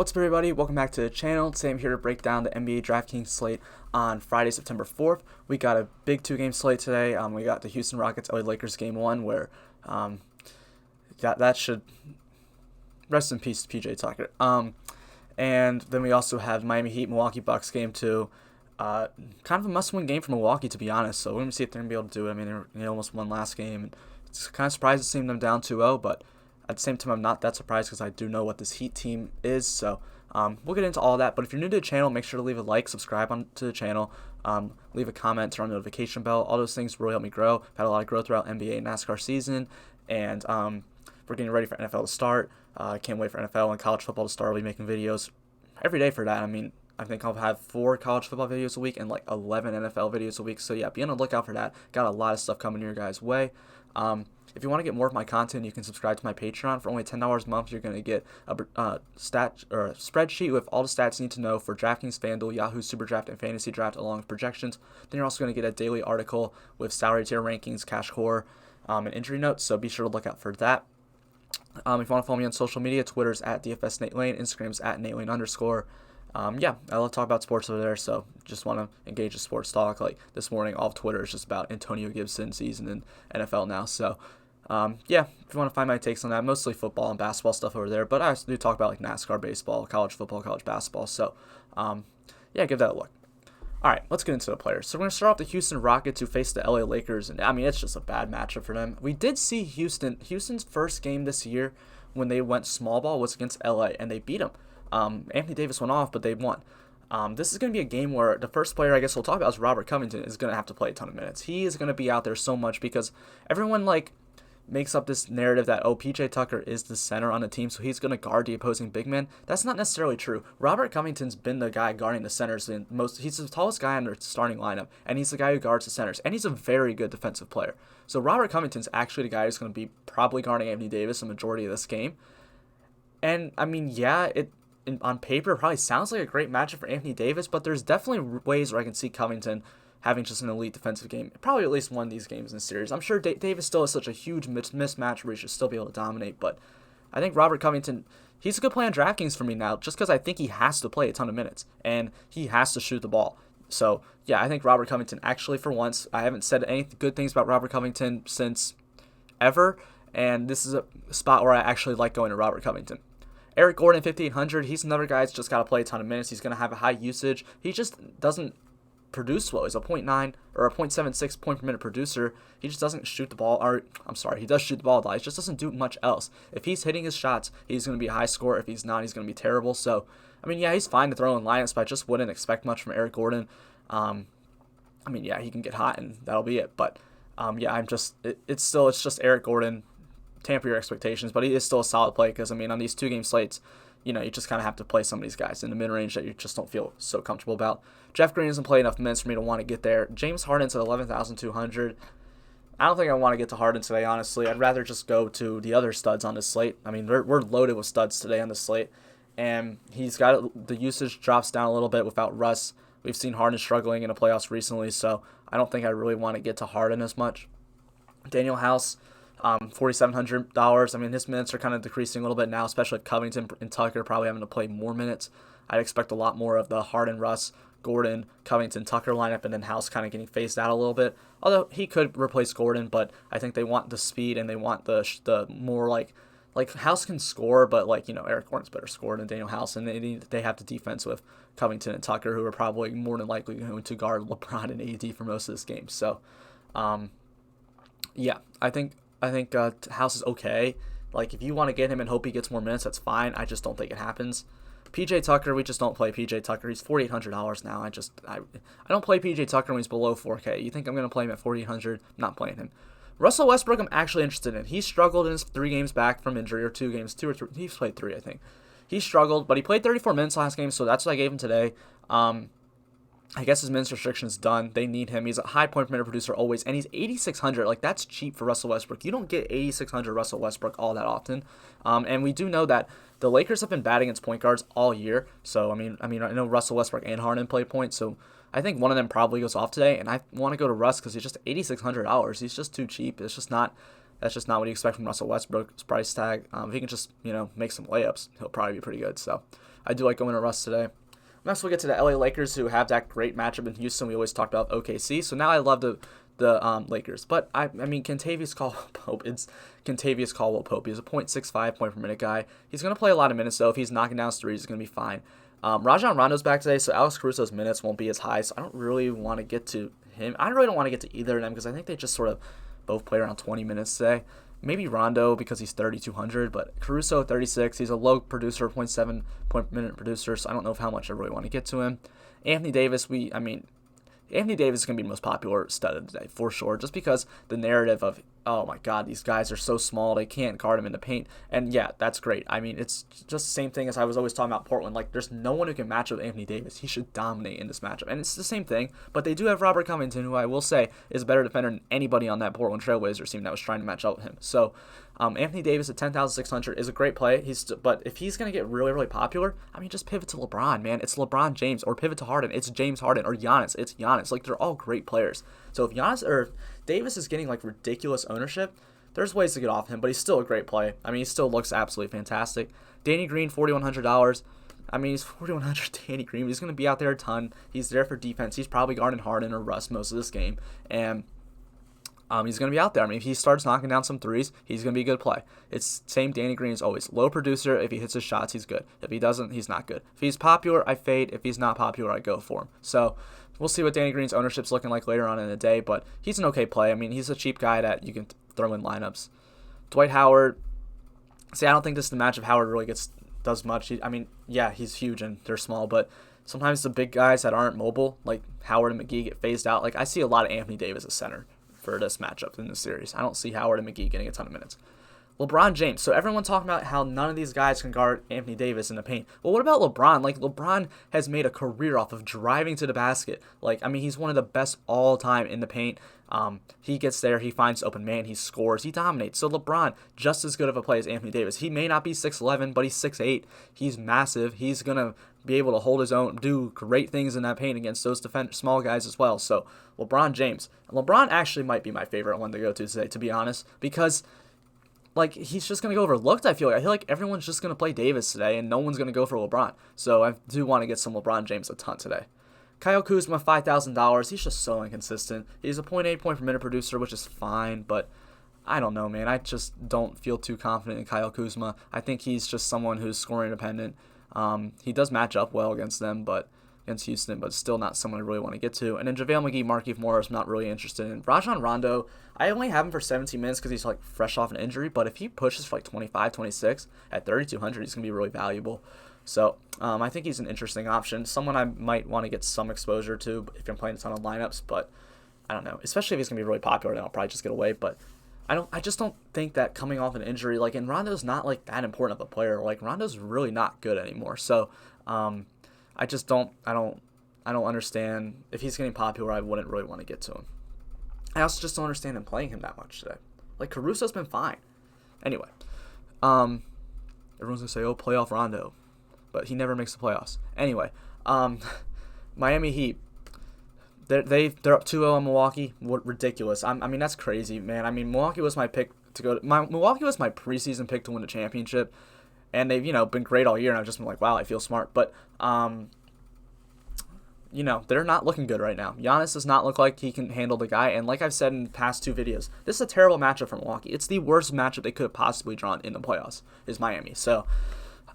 What's up, everybody? Welcome back to the channel. Today I'm here to break down the NBA DraftKings slate on Friday, September 4th. We got a big two-game slate today. We got the Houston Rockets LA Lakers game 1, where that should rest in peace to PJ Tucker. And then we also have Miami Heat Milwaukee Bucks game 2. Kind of a must-win game for Milwaukee, to be honest. So we're gonna see if they're gonna be able to do it. I mean, they almost won last game. It's kind of surprised to see them down 2-0, but at the same time, I'm not that surprised because I do know what this Heat team is. So we'll get into all that. But if you're new to the channel, make sure to leave a like, subscribe to the channel, leave a comment, turn on the notification bell. All those things really help me grow. I've had a lot of growth throughout NBA and NASCAR season, and we're getting ready for NFL to start. I can't wait for NFL and college football to start. I'll be making videos every day for that. I mean, I think I'll have 4 college football videos a week and like 11 NFL videos a week. So yeah, be on the lookout for that. Got a lot of stuff coming your guys' way. If you want to get more of my content, you can subscribe to my Patreon. For only $10 a month, you're going to get a spreadsheet with all the stats you need to know for DraftKings, FanDuel, Yahoo SuperDraft, and Fantasy Draft, along with projections. Then you're also going to get a daily article with salary tier rankings, cash core, and injury notes. So be sure to look out for that. If you want to follow me on social media, Twitter's at DFS Nate Lane, Instagram's at Nate Lane _. Yeah, I love to talk about sports over there, so just want to engage in sports talk. Like this morning, all of Twitter is just about Antonio Gibson season in NFL now. So, yeah, if you want to find my takes on that, mostly football and basketball stuff over there, but I also do talk about like NASCAR, baseball, college football, college basketball. So, yeah, give that a look. All right, let's get into the players. So we're going to start off the Houston Rockets, who face the LA Lakers, and I mean, it's just a bad matchup for them. We did see Houston's first game this year when they went small ball was against LA, and they beat them. Anthony Davis went off, but they won. This is going to be a game where the first player I guess we'll talk about is Robert Covington is going to have to play a ton of minutes. He is going to be out there so much because everyone makes up this narrative that, oh, PJ Tucker is the center on the team, so he's going to guard the opposing big man. That's not necessarily true. Robert Covington's been the guy guarding the centers. He's the tallest guy in their starting lineup, and he's the guy who guards the centers, and he's a very good defensive player. So Robert Covington's actually the guy who's going to be probably guarding Anthony Davis the majority of this game. And, I mean, yeah, on paper, it probably sounds like a great matchup for Anthony Davis, but there's definitely ways where I can see Covington having just an elite defensive game. Probably at least one of these games in the series. I'm sure Davis still has such a huge mismatch where he should still be able to dominate, but I think Robert Covington, he's a good play on DraftKings for me now, just because I think he has to play a ton of minutes, and he has to shoot the ball. So, yeah, I think Robert Covington, actually, for once, I haven't said any good things about Robert Covington since ever, and this is a spot where I actually like going to Robert Covington. Eric Gordon, 5,800. He's another guy that's just got to play a ton of minutes. He's going to have a high usage. He just doesn't produce well. He's a 0.9 or a 0.76 point per minute producer. He just doesn't shoot the ball. He does shoot the ball a lot. He just doesn't do much else. If he's hitting his shots, he's going to be a high scorer. If he's not, he's going to be terrible. So, I mean, yeah, he's fine to throw in lineups, but I just wouldn't expect much from Eric Gordon. I mean, yeah, he can get hot, and that'll be it. But, yeah, it's just Eric Gordon. Tamper your expectations, but he is still a solid play because, I mean, on these 2-game slates, you just kind of have to play some of these guys in the mid-range that you just don't feel so comfortable about. Jeff Green doesn't play enough minutes for me to want to get there. James Harden's at 11,200. I don't think I want to get to Harden today, honestly. I'd rather just go to the other studs on this slate. I mean, we're loaded with studs today on this slate, and the usage drops down a little bit without Russ. We've seen Harden struggling in the playoffs recently, so I don't think I really want to get to Harden as much. Daniel House, $4,700. I mean, his minutes are kind of decreasing a little bit now, especially with Covington and Tucker probably having to play more minutes. I'd expect a lot more of the Harden, Russ, Gordon, Covington, Tucker lineup, and then House kind of getting phased out a little bit. Although he could replace Gordon, but I think they want the speed and they want the more like House can score, but Eric Gordon's better scorer than Daniel House, and they have the defense with Covington and Tucker, who are probably more than likely going to guard LeBron and AD for most of this game. So, yeah, I think House is okay. Like, if you want to get him and hope he gets more minutes, that's fine. I just don't think it happens. PJ Tucker, we just don't play PJ Tucker. He's $4,800 now. I don't play PJ Tucker when he's below 4K. You think I'm going to play him at 4,800? Not playing him. Russell Westbrook, I'm actually interested in. He struggled in his 3 games back from injury, or 2 games, 2 or 3. He's played 3, I think. He struggled, but he played 34 minutes last game, so that's what I gave him today. I guess his minutes restriction is done. They need him. He's a high point per minute producer always, and he's 8,600. Like, that's cheap for Russell Westbrook. You don't get 8,600 Russell Westbrook all that often. And we do know that the Lakers have been bad against point guards all year. So, I mean, I know Russell Westbrook and Harden play point, so I think one of them probably goes off today, and I want to go to Russ because he's just $8,600. He's just too cheap. It's just not That's just not what you expect from Russell Westbrook's price tag. If he can just, make some layups, he'll probably be pretty good. So I do like going to Russ today. Next, we'll get to the LA Lakers, who have that great matchup in Houston. We always talked about OKC. So now I love the Lakers. But, Kentavious Caldwell-Pope, it's Kentavious Caldwell-Pope. He's a .65 point per minute guy. He's going to play a lot of minutes, though. If he's knocking down threes, he's going to be fine. Rajon Rondo's back today, so Alex Caruso's minutes won't be as high, so I don't really want to get to him. I really don't want to get to either of them because I think they just sort of both play around 20 minutes today. Maybe Rondo because he's 3,200, but Caruso 36. He's a low producer, 0.7 point per minute producer, so I don't know how much I really want to get to him. Anthony Davis, Anthony Davis is going to be the most popular stud of the day, for sure, just because the narrative of, oh my God, these guys are so small, they can't guard him in the paint. And yeah, that's great. It's just the same thing as I was always talking about Portland. Like, there's no one who can match up with Anthony Davis. He should dominate in this matchup. And it's the same thing, but they do have Robert Covington, who I will say is a better defender than anybody on that Portland Trailblazers team that was trying to match up with him. So, Anthony Davis at 10,600 is a great play. But if he's going to get really, really popular, just pivot to LeBron, man. It's LeBron James, or pivot to Harden. It's James Harden, or Giannis. It's Giannis. Like, they're all great players. So if if Davis is getting like ridiculous ownership, there's ways to get off him, but he's still a great play. He still looks absolutely fantastic. Danny Green, $4,100. He's 4,100 Danny Green. He's going to be out there a ton. He's there for defense. He's probably guarding Harden or Russ most of this game. And he's going to be out there. If he starts knocking down some threes, he's going to be a good play. It's same Danny Green as always. Low producer. If he hits his shots, he's good. If he doesn't, he's not good. If he's popular, I fade. If he's not popular, I go for him. So we'll see what Danny Green's ownership's looking like later on in the day, but he's an okay play. He's a cheap guy that you can throw in lineups. Dwight Howard. See, I don't think this is the match of Howard really does much. He's huge and they're small, but sometimes the big guys that aren't mobile, like Howard and McGee, get phased out. Like, I see a lot of Anthony Davis as center for this matchup in this series. I don't see Howard and McGee getting a ton of minutes. LeBron James. So everyone talking about how none of these guys can guard Anthony Davis in the paint. Well, what about LeBron? Like, LeBron has made a career off of driving to the basket. He's one of the best all time in the paint. He gets there, he finds open man, he scores, he dominates. So LeBron, just as good of a play as Anthony Davis. He may not be 6'11", but he's 6'8". He's massive. He's going to be able to hold his own, do great things in that paint against those small guys as well. So LeBron James. LeBron actually might be my favorite one to go to today, to be honest, because he's just going to go overlooked, I feel like everyone's just going to play Davis today, and no one's going to go for LeBron. So I do want to get some LeBron James a ton today. Kyle Kuzma, $5,000. He's just so inconsistent. He's a 0.8 point per minute producer, which is fine, but I don't know, man. I just don't feel too confident in Kyle Kuzma. I think he's just someone who's scoring dependent. He does match up well against them, but against Houston, but still not someone I really want to get to. And then JaVale McGee, Markieff Morris, I'm not really interested in. Rajon Rondo, I only have him for 17 minutes because he's fresh off an injury, but if he pushes for 25, 26 at 3,200, he's going to be really valuable. So I think he's an interesting option, someone I might want to get some exposure to if I'm playing a ton of lineups, but I don't know, especially if he's going to be really popular, then I'll probably just get away. But I just don't think that coming off an injury, and Rondo's not that important of a player. Rondo's really not good anymore. So I don't understand. If he's getting popular, I wouldn't really want to get to him. I also just don't understand him playing him that much today. Caruso's been fine. Anyway, everyone's gonna say, "Oh, playoff Rondo," but he never makes the playoffs. Anyway, Miami Heat. They're up 2-0 on Milwaukee. What ridiculous! That's crazy, man. Milwaukee was my pick to go. Milwaukee was my preseason pick to win the championship, and they've been great all year. And I've just been like, wow, I feel smart. But they're not looking good right now. Giannis does not look like he can handle the guy. And like I've said in the past two videos, this is a terrible matchup for Milwaukee. It's the worst matchup they could have possibly drawn in the playoffs, is Miami. So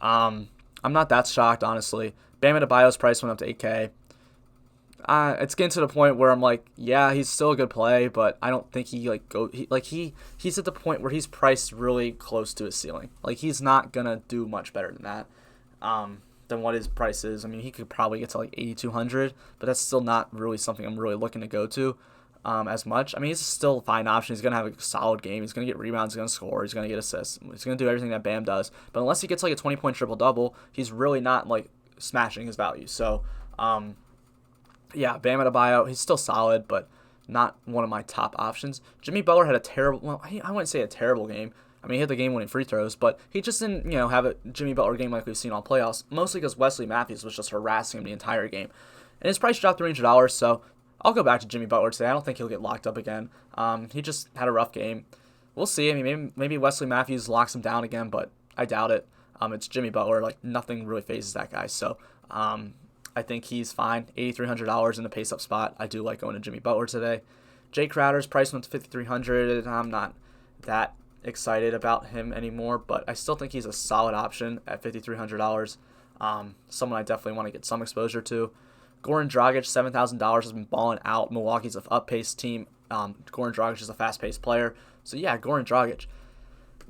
I'm not that shocked, honestly. Bam Adebayo's price went up to 8K. It's getting to the point where I'm like, yeah, he's still a good play, but I don't think he's at the point where he's priced really close to his ceiling. He's not gonna do much better than that. Than what his price is. He could probably get to 8,200, but that's still not really something I'm really looking to go to as much. He's still a fine option. He's going to have a solid game. He's going to get rebounds. He's going to score. He's going to get assists. He's going to do everything that Bam does. But unless he gets a 20-point triple-double, he's really not smashing his value. So, Bam Adebayo, he's still solid, but not one of my top options. Jimmy Butler had I wouldn't say a terrible game. He hit the game-winning free throws, but he just didn't, have a Jimmy Butler game like we've seen all playoffs, mostly because Wesley Matthews was just harassing him the entire game. And his price dropped $300, so I'll go back to Jimmy Butler today. I don't think he'll get locked up again. He just had a rough game. we'll see. I mean, maybe Wesley Matthews locks him down again, but I doubt it. It's Jimmy Butler. Like, nothing really phases that guy. So I think he's fine. $8,300 in the pace up spot. I do like going to Jimmy Butler today. Jay Crowder's price went to $5,300. I'm not that excited about him anymore, but I still think he's a solid option at $5,300. Someone I definitely want to get some exposure to. Goran Dragic, $7,000, has been balling out. Milwaukee's an up-paced team. Goran Dragic is a fast-paced player. So, yeah, Goran Dragic.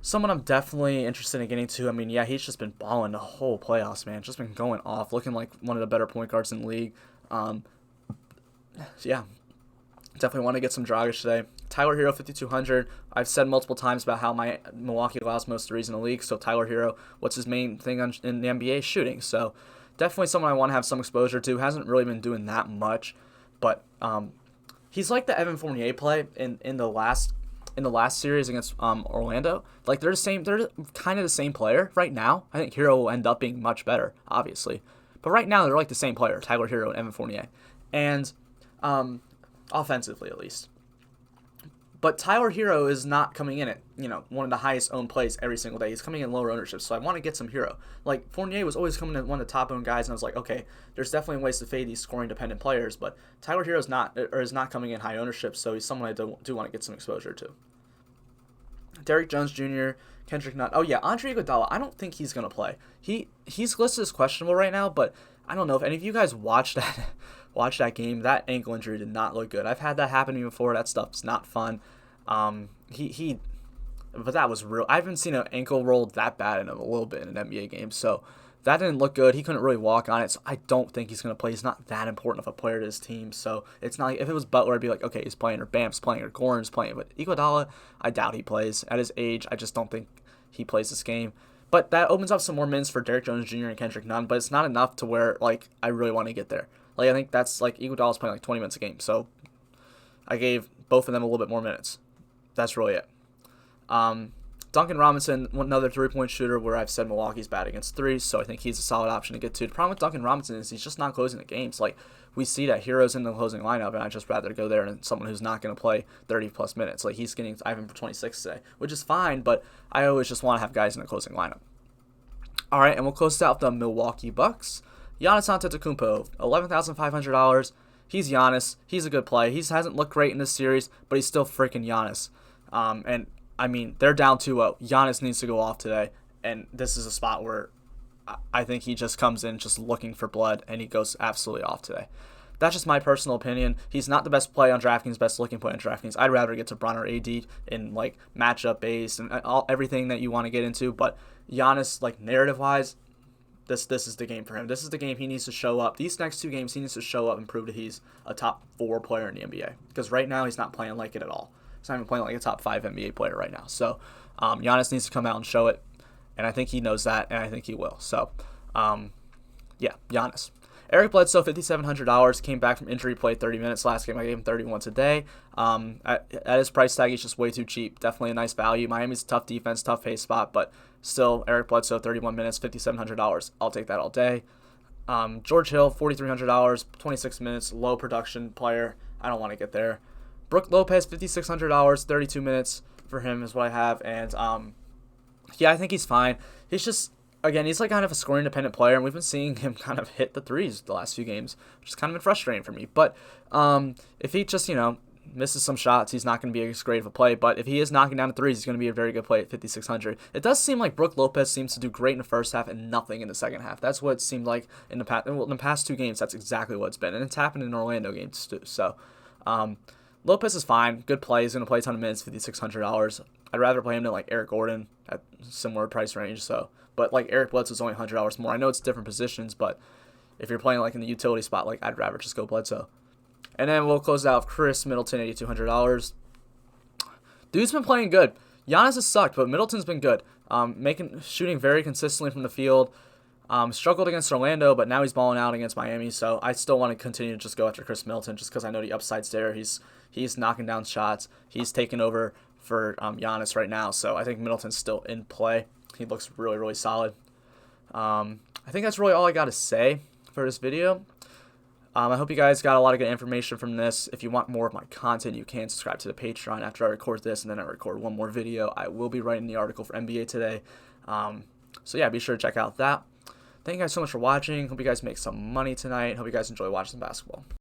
Someone I'm definitely interested in getting to. I mean, yeah, he's just been balling the whole playoffs, man. Just been going off, looking like one of the better point guards in the league. Yeah, definitely want to get some Dragic today. Tyler Hero, $5,200. I've said multiple times about how my Milwaukee allows most threes in the league. So Tyler Hero, what's his main thing in the NBA? Shooting. So definitely someone I want to have some exposure to. Hasn't really been doing that much, but he's like the Evan Fournier play in the last series against Orlando. Like, they're kind of the same player right now. I think Hero will end up being much better, obviously, but right now they're like the same player, Tyler Hero and Evan Fournier, and offensively at least. But Tyler Hero is not coming in at, one of the highest owned plays every single day. He's coming in lower ownership, so I want to get some Hero. Like, Fournier was always coming in one of the top owned guys, and I was like, okay, there's definitely ways to fade these scoring dependent players, but Tyler Hero is not coming in high ownership, so he's someone I do want to get some exposure to. Derrick Jones Jr., Kendrick Nunn. Oh yeah, Andre Iguodala. I don't think he's gonna play. He's listed as questionable right now, but I don't know if any of you guys watched that game. That ankle injury did not look good. I've had that happen to me before. That stuff's not fun. But that was real. I haven't seen an ankle roll that bad in a little bit in an NBA game. So that didn't look good. He couldn't really walk on it. So I don't think he's going to play. He's not that important of a player to his team. So it's not like, if it was Butler, I'd be like, okay, he's playing, or Bam's playing, or Goran's playing. But Iguodala, I doubt he plays. At his age, I just don't think he plays this game. But that opens up some more minutes for Derrick Jones Jr. and Kendrick Nunn. But it's not enough to where, like, I really want to get there. Like, I think that's, like, Iguodala's playing like 20 minutes a game. So I gave both of them a little bit more minutes. That's really it. Duncan Robinson, another three-point shooter where I've said Milwaukee's bad against threes, so I think he's a solid option to get to. The problem with Duncan Robinson is he's just not closing the games. Like, we see that Hero's in the closing lineup, and I'd just rather go there than someone who's not going to play 30-plus minutes. Like, I have him for 26 today, which is fine, but I always just want to have guys in the closing lineup. All right, and we'll close out the Milwaukee Bucks. Giannis Antetokounmpo, $11,500. He's Giannis. He's a good play. He hasn't looked great in this series, but he's still freaking Giannis. And I mean, they're down 2-0. Giannis needs to go off today, and this is a spot where I think he just comes in just looking for blood, and he goes absolutely off today. That's just my personal opinion. He's not the best play on DraftKings, best looking play on DraftKings. I'd rather get to Bron or AD in, like, matchup base and everything that you want to get into, but Giannis, like, narrative-wise, this is the game for him. This is the game he needs to show up. These next two games, he needs to show up and prove that he's a top 4 player in the NBA, because right now he's not playing like it at all. He's not even playing like a top 5 NBA player right now. So Giannis needs to come out and show it, and I think he knows that, and I think he will. So, yeah, Giannis. Eric Bledsoe, $5,700, came back from injury, played 30 minutes last game. I gave him 31 today. At his price tag, he's just way too cheap. Definitely a nice value. Miami's a tough defense, tough pace spot, but still, Eric Bledsoe, 31 minutes, $5,700. I'll take that all day. George Hill, $4,300, 26 minutes, low production player. I don't want to get there. Brook Lopez, $5,600, 32 minutes for him is what I have. And, yeah, I think he's fine. He's just, again, he's like kind of a scoring dependent player, and we've been seeing him kind of hit the threes the last few games, which has kind of been frustrating for me. But if he just, misses some shots, he's not going to be as great of a play. But if he is knocking down the threes, he's going to be a very good play at $5,600. It does seem like Brook Lopez seems to do great in the first half and nothing in the second half. That's what it seemed like in the past. Well, in the past 2 games, that's exactly what it's been, and it's happened in Orlando games too. So, Lopez is fine. Good play. He's going to play a ton of minutes, $5,600. I'd rather play him than, like, Eric Gordon at similar price range. So, but, like, Eric Bledsoe is only $100 more. I know it's different positions, but if you're playing, like, in the utility spot, like, I'd rather just go Bledsoe. And then we'll close out with Chris Middleton, $8,200. Dude's been playing good. Giannis has sucked, but Middleton's been good. Shooting very consistently from the field. Struggled against Orlando, but now he's balling out against Miami. So I still want to continue to just go after Chris Middleton, just because I know the upside's there. He's knocking down shots. He's taking over for Giannis right now. So I think Middleton's still in play. He looks really, really solid. I think that's really all I got to say for this video. I hope you guys got a lot of good information from this. If you want more of my content, you can subscribe to the Patreon after I record this, and then I record one more video. I will be writing the article for NBA today. So yeah, be sure to check out that. Thank you guys so much for watching. Hope you guys make some money tonight. Hope you guys enjoy watching some basketball.